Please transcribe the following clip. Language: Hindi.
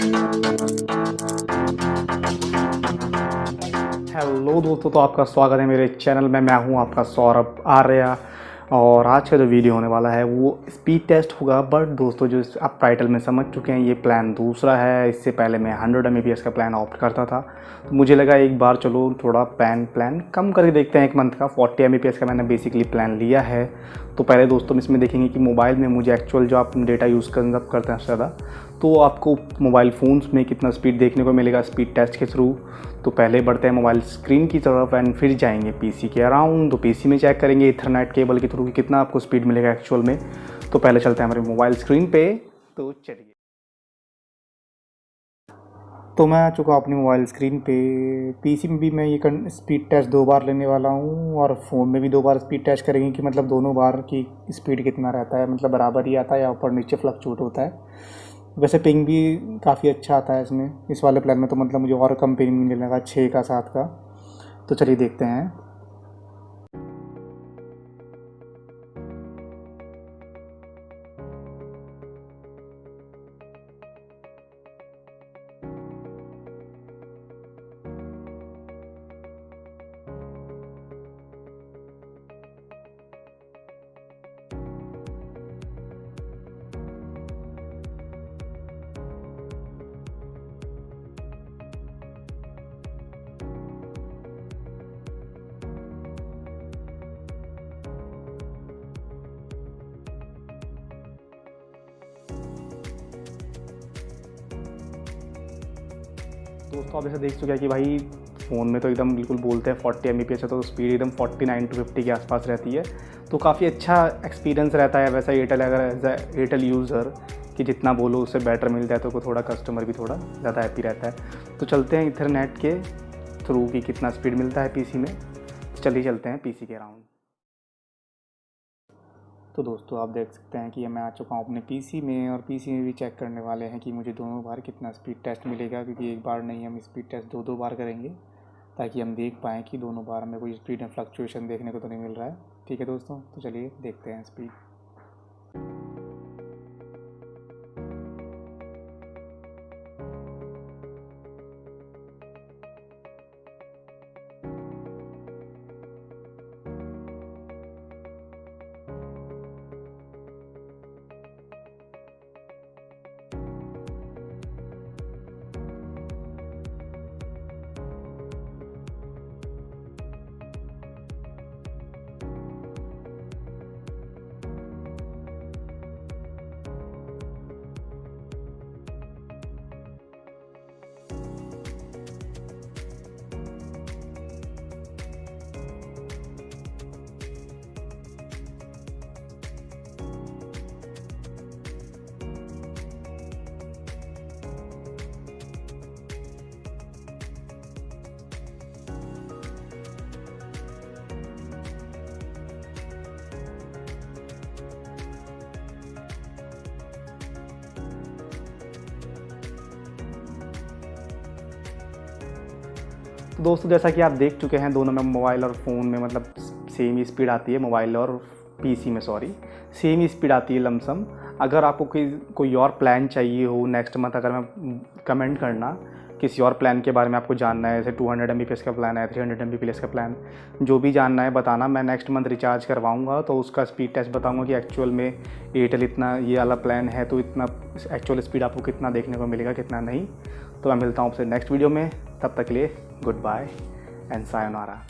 हेलो दोस्तों, तो आपका स्वागत है मेरे चैनल में। मैं हूं आपका सौरभ आर्या और आज का जो वीडियो होने वाला है वो स्पीड टेस्ट होगा। बट दोस्तों, जो आप टाइटल में समझ चुके हैं, ये प्लान दूसरा है। इससे पहले मैं 100 Mbps का प्लान ऑप्ट करता था, तो मुझे लगा एक बार चलो थोड़ा प्लान कम करके देखते हैं। एक मंथ का 40 Mbps का मैंने बेसिकली प्लान लिया है। तो पहले दोस्तों इसमें देखेंगे कि मोबाइल में मुझे एक्चुअल जो आप डेटा यूज़ कंजप्ट करते हैं ज़्यादा, तो आपको मोबाइल फ़ोन्स में कितना स्पीड देखने को मिलेगा स्पीड टेस्ट के थ्रू। तो पहले बढ़ते हैं मोबाइल स्क्रीन की तरफ एंड फिर जाएंगे पीसी के अराउंड। तो पीसी में चेक करेंगे ईथरनेट केबल के थ्रू कि कितना आपको स्पीड मिलेगा एक्चुअल में। तो पहले चलते हैं हमारे मोबाइल स्क्रीन पे। तो चलिए, तो मैं आ चुका अपनी मोबाइल स्क्रीन पे। पीसी में भी मैं ये स्पीड टेस्ट 2 बार लेने वाला हूँ और फ़ोन में भी 2 बार स्पीड टेस्ट करेंगे कि मतलब दोनों बार की स्पीड कितना रहता है, मतलब बराबर ही आता है या ऊपर नीचे फ्लक्चुएट होता है। वैसे पिंग भी काफ़ी अच्छा आता है इसमें, इस वाले प्लान में। तो मतलब मुझे और कम पिंग मिलने लगा, 6 का 7 का। तो चलिए देखते हैं। दोस्तों आप ऐसे देख चुके हैं कि भाई फ़ोन में तो एकदम बिल्कुल बोलते हैं 40 Mbps है, तो स्पीड एकदम 49 to 50 के आसपास रहती है। तो काफ़ी अच्छा एक्सपीरियंस रहता है। वैसा एयरटेल, अगर एज एयरटेल यूज़र कि जितना बोलो उससे बेटर मिलता है, तो थोड़ा कस्टमर भी थोड़ा ज़्यादा हैप्पी रहता है। तो चलते हैं ईथरनेट के थ्रू कि कितना स्पीड मिलता है पीसी में। चलिए चलते हैं पीसी के अराउंड। तो दोस्तों आप देख सकते हैं कि मैं आ चुका हूँ अपने पीसी में, और पीसी में भी चेक करने वाले हैं कि मुझे दोनों बार कितना स्पीड टेस्ट मिलेगा, क्योंकि एक बार नहीं, हम स्पीड टेस्ट 2 बार करेंगे ताकि हम देख पाएँ कि दोनों बार हमें कोई स्पीड में फ्लक्चुएशन देखने को तो नहीं मिल रहा है। ठीक है दोस्तों, तो चलिए देखते हैं स्पीड। तो दोस्तों जैसा कि आप देख चुके हैं, दोनों में मोबाइल और फ़ोन में मतलब सेम ही स्पीड आती है। मोबाइल और पीसी में सेम ही स्पीड आती है लमसम। अगर आपको कोई और प्लान चाहिए हो नेक्स्ट मंथ, अगर मैं कमेंट करना किसी और प्लान के बारे में आपको जानना है, जैसे 200 Mbps का प्लान है, 300 Mbps का प्लान, जो भी जानना है बताना। मैं नेक्स्ट मंथ रिचार्ज करवाऊँगा तो उसका स्पीड टेस्ट बताऊँगा कि एक्चुअल में एयरटेल इतना ये वाला प्लान है तो इतना एक्चुअल स्पीड आपको कितना देखने को मिलेगा, कितना नहीं। तो मैं मिलता हूँ आपसे नेक्स्ट वीडियो में। तब तक के लिए गुड बाय एंड सायोनारा।